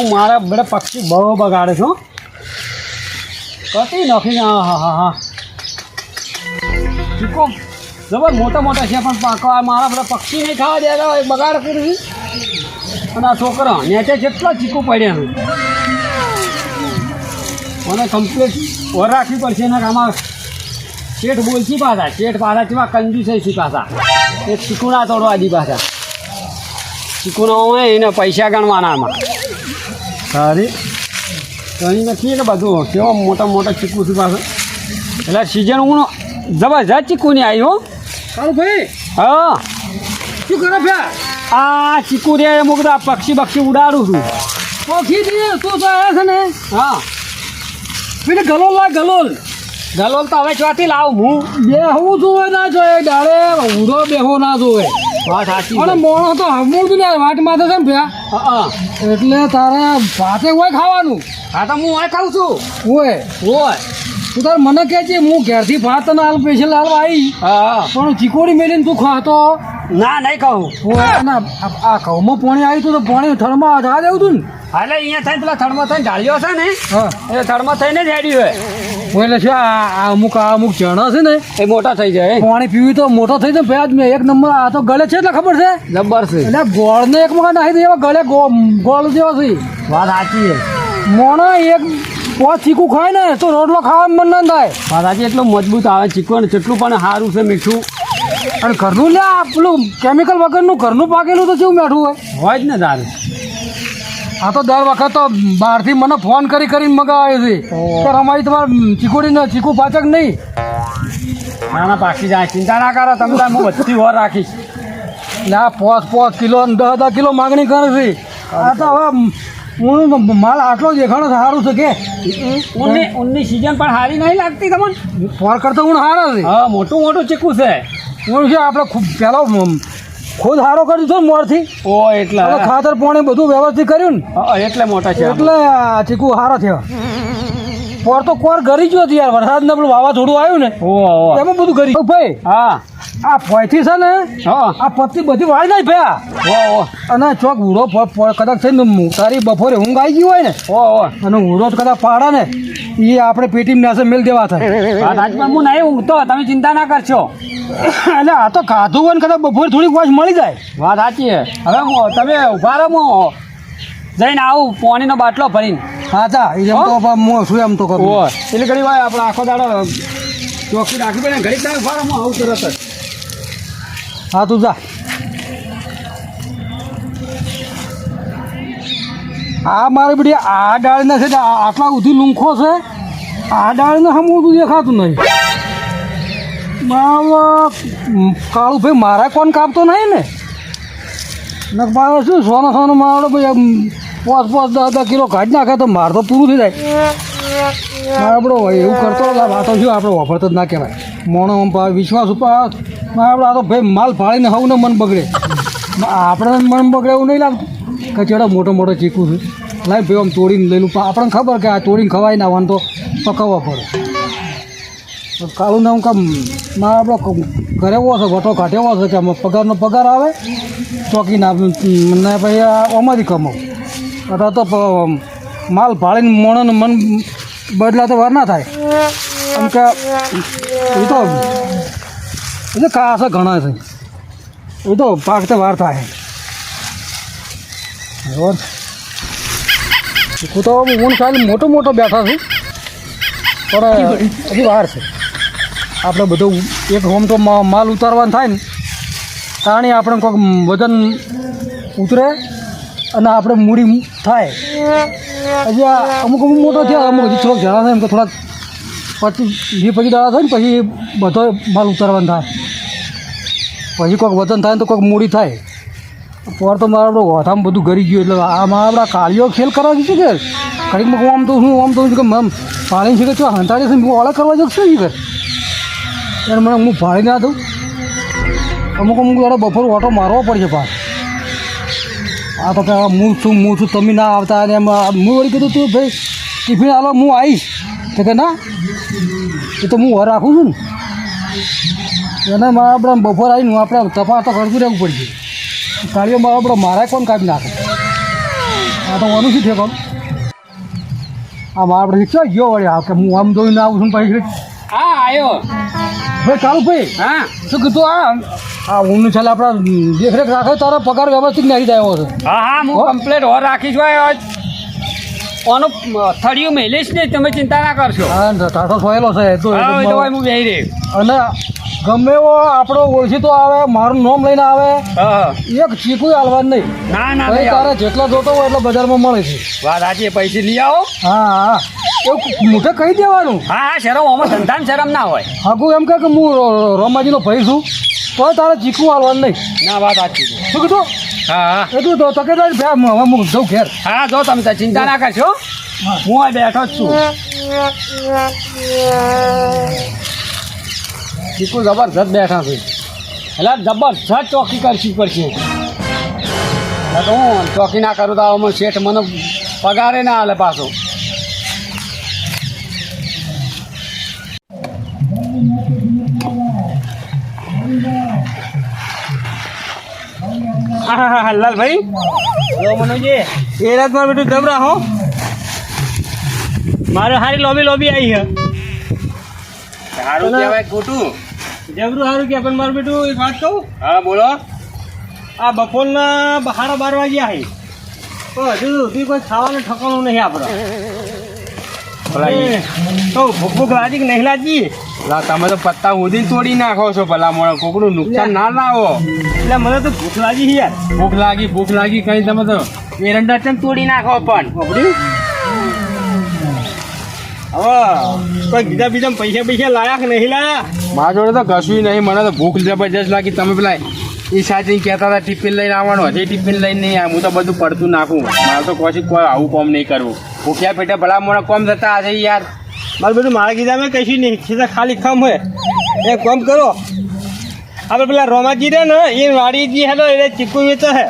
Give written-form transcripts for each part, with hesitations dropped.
ચીકુ મારા બધા પક્ષી બહુ બગાડે છો કતી નાખીને હા ચીકુ જબર મોટા મોટા છે પણ મારા બધા પક્ષી નહીં ખાવા દેતા હોય બગાડ કરી અને આ છોકરા નેચે જેટલા ચીકુ પડ્યા મને કમ્પ્લીટ ઓર રાખવી પડશે એના આમાં શેઠ બોલતી પાછા શેઠ પાછા કેવા કંજુ છે પાછા એ ચીકુના તોડવા દી પાછા ચીકુના હોય એને પૈસા ગણવાના આમાં સારી ગણી નથી કે બધું કેવા મોટા મોટા ચીકુ છે પાછા એટલે સિઝન હું જબરજસ્ત ચીકુની આવી હો કાળુ ભાઈ હા શું કરે ફ્યા આ ચીકુ રે હું બધા પક્ષી ઉડાડું છું ઓખી દે તું તો આવ્યા છે ને હા પેલે ગલોલ લાગ ગલોલ ગલોલ તો હવે ચોથી લાવું હું બેહવું જોવે ના જોઈએ ડાળે ઊંધો બેહો ના જોવે વાત સાચી અને મોણો તો હમું ને વાટ માથે છે ને ભ્યા હા એટલે તારે ભાતે હોય ખાવાનું હા તો હું આ ખાઉં છું હોય હોય તું તારે મને કહે છે હું ઘેરથી ભાત તને હાલ સ્પેશિયલ હાલ આવી હા પણ ચીકોડી મેલીને તું ખાતો ના નહીં કહું હોય ના આ ઘઉંમાં પાણી આવ્યું હતું તો પાણી થળમાં જવા દેવું હતું ને હાલે અહીંયા થઈને પેલા થડમાં થઈને ઢાળ્યો છે ને હા એ થડમાં થઈને જ હેડ્યું હું એટલે શું આ અમુક ચણા છે ને એ મોટા થઈ જાય પાણી પીવી તો મોટો થઈ જાય ભેજ મેં એક નંબર આ તો ગળે છે એટલે ખબર છે જબ્બર છે એટલે ગોળને એક મગા નાખી દે એવા ગળે ગોળ જેવા છે વાત સાચી છે મોણા એક પોચ ચીકુ ખાય ને તો રોટલો ખાવાનું મન ના થાય વાત સાચી એટલું મજબૂત આવે ચીકુ અને જેટલું પણ સારું છે મીઠું અને ઘરનું લે આ પેલું કેમિકલ વગરનું ઘરનું પાકેલું તો કેવું મેઠું હોય જ ને તારે આ તો દર વખત તો બહારથી મને ફોન કરીને મગાવે છે કે અમારી તમારે ચીકોડીને ચીકુ પાચક નહીં ના ના પાકી જાય ચિંતા ના કરો તમે તાર હું બધી વાર રાખીશ એટલે આ 5 કિલો અને 10 કિલો માગણી કરે છે આ તો હવે હું માલ આટલો દેખાણો સારું છે કે ઊનની સિઝન પણ સારી નહીં લાગતી તમને ફોર કરતા હું સારા છે હા મોટું ચીકુ છે હું છે આપણે પહેલો ખુદ સારો કરી દીધો ને મોરથી ઓ એટલે ખાતર પાણી બધું વ્યવસ્થિત કર્યું ને એટલે મોટા છે એટલે આ ચીકુ સારા થયા પોર તો કોર ગરી જ હતી યાર વરસાદને પેલું વાવાઝોડું આવ્યું ને એમાં બધું ગરી ભાઈ હા આ ફોયથી છે ને હા આ પત્તી બધી વાળી નાખ ભયા અને ચોક ઉડો કદાચ થઈને તારી બપોરે ઊંઘ આવી ગઈ હોય ને અને ઉડો કદાચ પાડે ને એ આપણે પેટીમાં નાસે મેલ દેવા થાય રાજમાં હું નહીં ઊંઘતો તમે ચિંતા ના કરશો એટલે આ તો ખાધું હોય ને કદાચ બપોરે થોડીક વાસ મળી જાય વાત સાચી છે હવે તમે ઉભા રહો હું જઈને આવું પાણીનો બાટલો ભરીને હા તા એમ તો હું શું એમ તો કરું એટલે ઘડી વાર આપણે આખો દાડો ચોકી રાખી પડે ઘડી દાડો ઉભા રહો હું આવું તરત જ હા તું જા આ મારી બધી આ ડાળીના છે આટલા સુધી લૂંખો છે આ ડાળીને હમ બધું દેખાતું નહીં કાળું ભાઈ મારા કોણ કાપતો નહીં ને મારે શું સોનો મારો ભાઈ 5 કિલો કાઢી નાખે તો મારે તો પૂરું થઈ જાય મારે આપણો એવું કરતો વાતો શું આપણે વાપરતો જ ના કહેવાય મોણો વિશ્વાસ ઉપર આપણે આ તો ભાઈ માલ ફાળીને હવને મન બગડે આપણે મન બગડે એવું નહીં લાગતું કે ચેડો મોટો ચીકુ છે લાઈ ભાઈ આમ તોડીને લઈ લઉં આપણને ખબર કે આ તોડીને ખવાય ના આવવાનું તો પકવવા પડે કાળું નામ કામ મારે આપણો ઘરે એવો છે વટો કાઢેવો છે કે પગારનો પગાર આવે ચોકીના ને ભાઈ આમાંથી કમાવું અથવા તો માલ ભાળીને મોણોને મન બદલા તો વાર ના થાય એમ કે એ તો એટલે કાસે ઘણા છે એ તો પાક તો વાર થાય બરાબર હું તો હું ખાલી મોટો બેઠા છું પણ હજી વાર છે આપણે બધું એક હોમ તો માલ ઉતારવાનું થાય ને તાણી આપણે કોઈક વજન ઉતરે અને આપણે મૂડી થાય હજી અમુક મોટો થયા અમુક હજી થોડોક જણા થાય એમ કે થોડાક 25 દાડા થાય ને પછી બધો માલ ઉતારવાનો થાય પછી કોઈક વજન થાય ને તો કોઈક મૂડી થાય પર તો મારે આપણું હોથામાં બધું ગરી ગયું એટલે આમાં આપણા કાળીઓ ખેલ કરવા જશે કે કડીકમાં આમ તો કે પાણી છે કે શું હંતાડી છે હું ઓળખ કરવા જશે શું કર ત્યારે મને હું ભાડી ના દઉં અમુક દાડો બપોર ઓટો મારવો પડશે પાછ આ તો કે હું છું તમે ના આવતા અને એમ હું વળી કીધું તું ભાઈ ટિફિન હાલો હું આવીશ તો કે ના એ તો હું રાખું છું ને એને મારે આપણે બપોર આવીને આપણે તપાસ તો કરતું રહેવું પડશે કાળીઓ આપણે મારા કોણ કાપી નાખે આ તો ઓનું શું ઠેકો આમ આપણે ક્યાં ગયો વળી કે હું આમ જોઈને આવું છું પછી હા આવ્યો ભાઈ ચાલુ ભાઈ હા શું કીધું આ ઊંઘનું ચાલે આપણા દેખરેખ રાખો તારો પગાર વ્યવસ્થિત નાખી જાય છે હા હા હું કમ્પ્લેટ ઓર રાખીશ ભાઈ ઓનું થળિયું મેલીશ નહીં તમે ચિંતા ના કરશો હા ટાટો સોયેલો છે તો હા એ તો ભાઈ હું બેહી રહ્યો અને ગમે એવો આપણો ઓળખીતો આવે મારું નામ લઈને આવે હા એક ચીકુ હાલવા નહીં ના ના ભાઈ ભાઈ તારે જેટલા જોતો હોય એટલા બજારમાં મળે છે વાત સાચી પૈસે લઈ આવો હા હા એવું મોઢે કહી દેવાનું હા હા શરમ આમાં ધંધામાં શરમ ના હોય હાકું એમ કહે કે હું રોમાજીનો ભાઈ છું તો તારે ચીકુ હાલવાનું નહીં ના વાત સાચી છે શું કીધું હા હા એટલું તો તકેદાર હવે હું જઉં ઘેર હા જો તમે તો ચિંતા ના કરશો હું અહીં બેઠો જ છું ચીકુ જબરજસ્ત બેઠા છે એટલે જબરજસ્ત ચોકી કરવી પડશે એટલે તો હું ચોકી ના કરું તો આમાં શેઠ મને પગારે ના હાલે પાછો હા લાલભાઈ મનોજી એ રાત મારું બેટું જબરા હો મારે હારી લોબી આવી છે સારું કહેવાય ખોટું જબરું સારું કે પણ મારું બેટું એક વાત કહું હા બોલો આ બપોરના 12:30 વાગ્યા છે તો હજુ સુધી કોઈ ખાવાનું ઠકાણું નહીં આપણે તો ભૂખ ભૂખ લાગી કે નહીં લાગી તમે તો પત્તા ઉધી તોડી નાખો છો ભલા મોણા કોકનું નુકસાન ના લાવો એટલે મને તો ભૂખ લાગી છે યાર ભૂખ લાગી કઈ તમે તો એરંડા ચમ તોડી નાખો પણ હવે કોઈ બીજા પૈસા લાયા કે નહીં લાયા મારા જોડે તો કશું નહીં મને તો ભૂખ જબરજસ્ત લાગી તમે પેલા એ સાચી કહેતા હતા ટિફિન લઈને આવવાનું હજી ટિફિન લઈને નહીં આવ્યા હું તો બધું પડતું નાખું મારે તો કોઈ આવું કોમ નહીં કરવું ભૂખ્યા પેટે ભલા મોણા કોમ થતા હશે યાર મારું બેટું મારા કીધા મેં કશું નહીં સીધા ખાલી ખમ હોય એક કામ કરો આપણે પેલા રોમાજી રે ને એ વાડી જે હેલો એ ચીકુ વેચે છે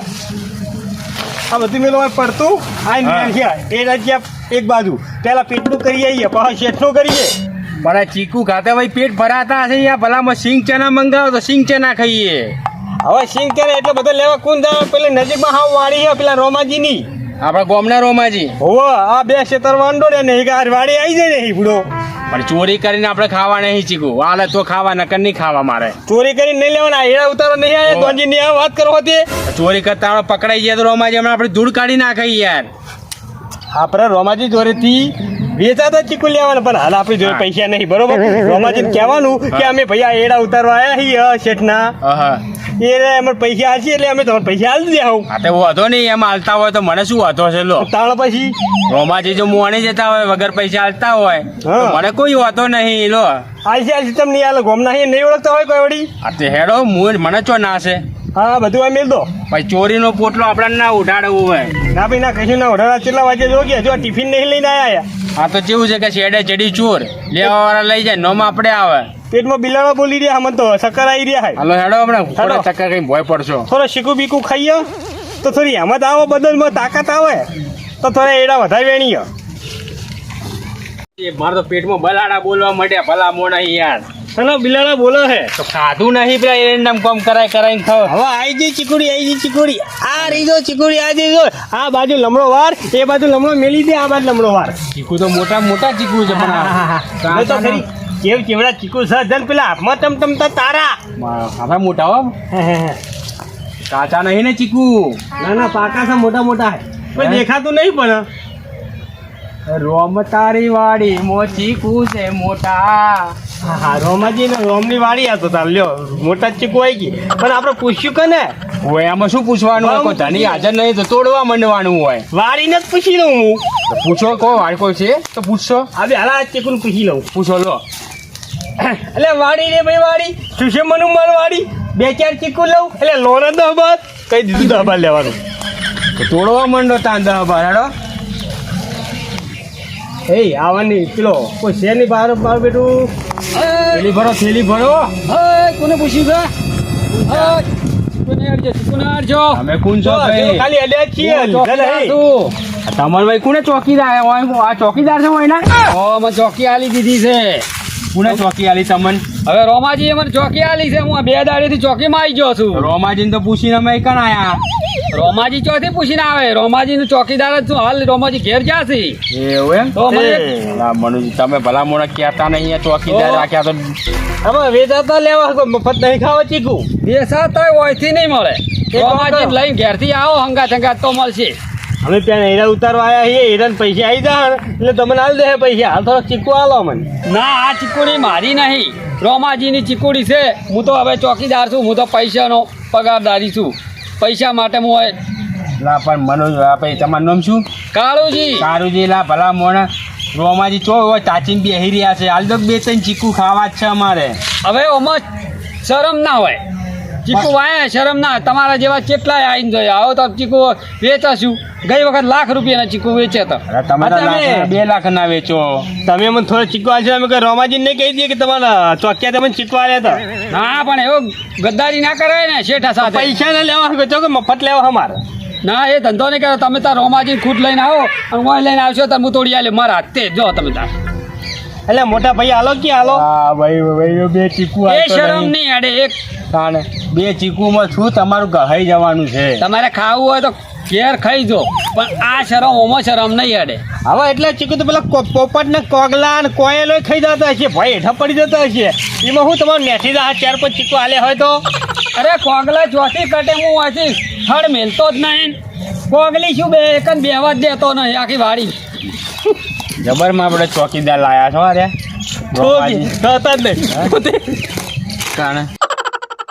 આ બધું મેલો પડતું આ એ રાજ્ય એક બાજુ પેલા પેટનું કરી આવીએ પછી શેઠનું કરીએ પણ ચીકુ ખાતે ભાઈ પેટ ભરાતા હશે યાર ભલામાં સિંગ ચના મંગાવો તો સિંગ ચના ખાઈએ હવે સિંગ કરે એટલે બધા લેવા કોણ જાય પેલી નજીકમાં હાવ વાડી છે પેલા રોમાજીની આપણા ગોમના રોમાજી હોવે આ બે ખેતર વાંડો ને નહીં કે આ વાડી આવી જાય ને બુડો પણ ચોરી કરીને આપણે ખાવા નહીં ચીકુ હાલે તો ખાવા નકર નહીં ખાવા મારે ચોરી કરીને નહીં લેવાના એડા ઉતારો નહીં આવે દોંજી ની વાત કરો હતી ચોરી કરતા આપણે પકડાઈ ગયા તો રોમાજી હમણાં આપણે ધૂળ કાઢી નાખે યાર આપણે રોમાજી જોડેથી વેચાતા ચીકુ લેવાના પણ હાલ આપણી જોડે પૈસા નહીં બરોબર રોમાજીને કહેવાનું કે અમે ભૈયા એડા ઉતારવા આવ્યા છીએ શેઠના એ અમે પૈસા હાલશી એટલે અમે તમારે પૈસા હાલ દે આવું હા તો વાંધો નહીં એમ હાલતા હોય તો મને શું વાંધો છે લો તાળ પછી રોમાજી જો મોણી જતા હોય વગર પૈસા હાલતા હોય તો મને કોઈ વાંધો નહીં લો હાલશી તમને નહીં હાલ ગોમના નહીં ઓળખતા હોય કોઈ વળી આ તે હેડો મને ચો ના છે હા બધું આ મેલ દો ભાઈ ચોરીનો પોટલો આપણને ના ઉઠાડવું હોય ના ભાઈ ના કશું ના ઓઢાડા કેટલા વાગે જો કે હજુ આ ટિફિન નહીં લઈને આવ્યા આ તો કેવું છે કે શેડે ચડી ચોર લેવા વાળા લઈ જાય નોમ આપણે આવે પેટમાં બિલાડા બોલી રહ્યા મને તો ચક્કર આવી રહ્યા હાલો હેડો હમણાં થોડા ચક્કર કઈ ભોય પડશો થોડો શીકું બીકું ખાઈએ તો થોડી હેમત આવો બદલમાં તાકાત આવે તો થોડા એડા વધારે વેણીએ મારે તો પેટમાં બલાડા બોલવા માંડ્યા ભલા મોણા યાર ચલો બિલાડા બોલો હે તો ખાધું નહીં પેલા એરંડામ કોમ કરાઈને ખાવ હવે આવી ગઈ ચીકુડી આ રહી જો ચીકુડી આ જો આ બાજુ લમણો વાર એ બાજુ લમણો મેલી દે આ બાજુ લમણો વાર ચીકુ તો મોટા ચીકુ છે પણ તો ખરી કેવડા ચીકુ છે જન પેલા હાથમાં ટમટમતા તારા હવે મોટા હો કાચા નહીં ને ચીકુ ના પાકા છે મોટા પણ દેખાતું નહીં પણ રોમ તારી વાડી મો ચીકુ છે મોટા હા રોમાજી ને રોમની વાડી આ તો તાર લ્યો મોટા ચીકુ આવી ગઈ પણ આપણે પૂછ્યું કે ને હોય આમાં શું પૂછવાનું હોય કોઈ ધણી હાજર નહીં તો તોડવા માંડવાનું હોય વાડીને જ પૂછી લઉં હું તો પૂછો કોઈ વાડી કોઈ છે તો પૂછશો હવે હાલા ચીકુને પૂછી લઉં પૂછો લો એટલે વાડી રે ભાઈ વાડી શું મનુ માર વાડી 2-4 ચીકુ લઉં એટલે લોન 10 બાર કઈ દીધું 10 બાર લેવાનું તો તોડવા માંડો તાન 10 બાર હેડો એ આવવાની પેલો કોઈ શેરની બહાર બેઠું થેલી ભરો કોને પૂછ્યું કે અમે કોણ છો ભાઈ ખાલી અડ્યા છીએ તમાર ભાઈ કોને ચોકીદાર આ ચોકીદાર છે હોય ને ચોકી આલી દીધી છે કોને ચોકી આલી તમને હવે રોમાજીએ મને ચોકી આલી છે, હું આ 2 દાડેથી ચોકીમાં આવી ગયો છું. રોમાજીને તો પૂછીને અમે કણ આયા. રોમાજી ચોથી પૂછીને આવે, રોમાજીનું ચોકીદાર જ છું. હાલ રોમાજી ઘેર જ્યાં છે. એવું એમ તો મને ના મનુજી તમે ભલા મોણા કહેતા નહીં આ ચોકીદાર રાખ્યા તો આમાં વેચાતા લેવા કોઈ મફત નહીં ખાવા ચીકુ દેશા તોય ઓયથી નહીં મળે. કામ રોમાજી કરો. લઈને ઘેરથી આવો હંગાત હંગાત તો મળશે. અમે ત્યાં હીરા ઉતારવા આવ્યા છીએ હીરાને પૈસા આવી જાય એટલે તમને હાલ દે પૈસા હાલ થોડોક ચીકુ હાલો મને ના, આ ચીકુડી મારી નહીં, રોમાજીની ચીકુડી છે. હું તો હવે ચોકીદાર છું, હું તો પૈસાનો પગારદારી છું. પૈસા માટે હું લા પણ મનોજ આપણે તમારું નામ શું કાળુજી. કારુજી લા ભલા મોણા રોમાજી ચો હોય ચાચીને બેહી રહ્યા છે હાલ તો 2-3 ચીકુ ખાવા જ છે અમારે. હવે ઓમાં શરમ ના હોય. ચીકુ વાય શરમ ના. તમારા જેવા કેટલાય આવીને જોઈએ. આવો તો ચીકુ વેચાશું. ગઈ વખત લાખ રૂપિયાના ચીકુ વેચે તો અરે તમારા લાખ 2 લાખ ના વેચો તમે મને થોડો ચીકુ આલશો અમે કે રોમાજીને કહી દઈએ કે તમારા ચોકિયા તમે ચીકુ આલ્યા હતા. ના, પણ એવો ગદ્દારી ના કરાય ને શેઠા સાથે. પૈસા ના લેવા વેચો કે મફત લેવા અમારે. ના, એ ધંધો નહીં કરો. તમે તાર રોમાજી ખુદ લઈને આવો અને હું લઈને આવશો તો હું તોડી આલે મારા હાથે જો તમે તાર. એટલે મોટા ભાઈ હાલો કે હાલો હા ભાઈ 2 ચીકુ એ શરમ નહીં અડે. એક તાણે 2 ચીકુમાં શું તમારું ગહાઈ જવાનું છે. તમારે ખાવું હોય તો ઘેર ખાઈ જો, પણ આ શરમ ઓમાં શરમ નહીં અડે. હવે એટલે ચીકુ તો પેલા પોપટ ને કોગલા ને કોયલો ખાઈ જતા હશે ભાઈ હેઠા પડી જતા હશે એમાં હું તમારું નેઠી દા 4-5 ચીકુ આલે હોય તો. અરે કોગલા ચોથી કટે હું વાંચી થડ મેલતો જ નહીં. કોગલી શું બે એક જ બેવા જ દેતો નહીં આખી વાડી. જબરમાં આપણે ચોકીદાર લાયા છો અરે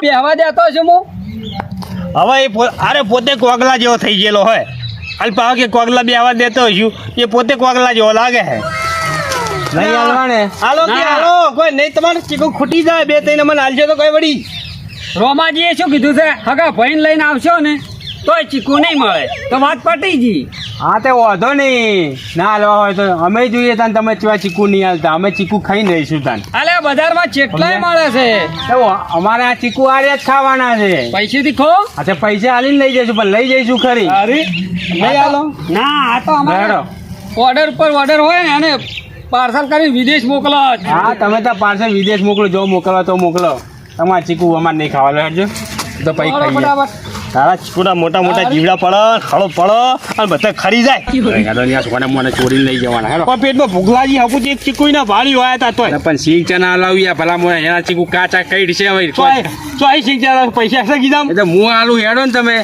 બેવા દેતો છું હું. હવે એ અરે પોતે કોગલા જેવો થઈ ગયેલો હોય હાલ પાવ કે કોગલા બે આવા દેતો હશું એ પોતે કોગલા જેવો લાગે છે. નહીં હાલવાને હાલો કે ના. હાલો કોઈ નહીં તમારે ચીકુ ખૂટી જાય 2-3 મને હાલજો તો કોઈ વળી. રોમાજીએ શું કીધું છે, હગા ભાઈને લઈને આવશો ને તોય ચીકુ નહીં મળે તો વાત પટી ગઈ. હા તે વાંધો નહીં ના હાલવા હોય તો અમે જોઈએ તાન તમે ચેવા ચીકુ નહીં હાલતા અમે ચીકુ ખાઈને રહીશું તાન. અલે બજારમાં ચેટલાય મળે છે. તો અમારે આ ચીકુ આર્યા જ ખાવાના છે. પૈસેથી ખો. હા તે પૈસા હાલીને લઈ જઈશું પણ લઈ જઈશું ખરી. અરે નહીં હાલો ના, આ તો અમારે હેડો. ઓર્ડર પર ઓર્ડર હોય ને અને પાર્સલ કરી વિદેશ મોકલો. હા તમે તો પાર્સલ વિદેશ મોકલો જો મોકલવા તો મોકલો તમારે ચીકુ અમારે નહીં ખાવા હેડજો તો પૈ બોલો ખાઈએ ફટાફટ. તારા ચીકુના મોટા મોટા જીવડા પડો ખળો પડો અને બધા ખરી જાય છોકરાને મને ચોરીને લઈ જવાના હેડો પણ પેટમાં ભૂગલાજી હકું એક ચીકુ ના ભાડી હોય હતા તોય પણ સિંગ ચના લાવ્યા ભલા મને એના ચીકુ કાચા કઈ છે હવે ચોઈ સિંગ ચના પૈસા છે કીધા એટલે હું આલુ હેડો ને તમે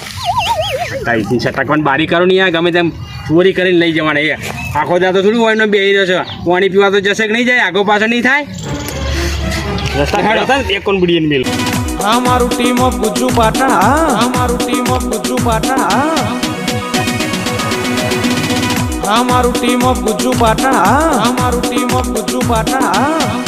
કઈ છટકવાની બારી કરો ને ગમે તેમ ચોરી કરીને લઈ જવાના એ આખો દાતો થોડું હોય ને બેહી રહ્યો છે પાણી પીવા તો જશે કે નહીં જાય આગો પાછળ નહીં થાય રસ્તા હેડો થાય એક કોણ બુડીને મેલ અમારું ટીમ ઓફ ગુજ્જુ પાટણ અમારું ટીમ ઓફ ગુજ્જુ પાટણ અમારું ટીમ ઓફ ગુજ્જુ પાટણ અમારું ટીમ ઓફ ગુજ્જુ પાટણ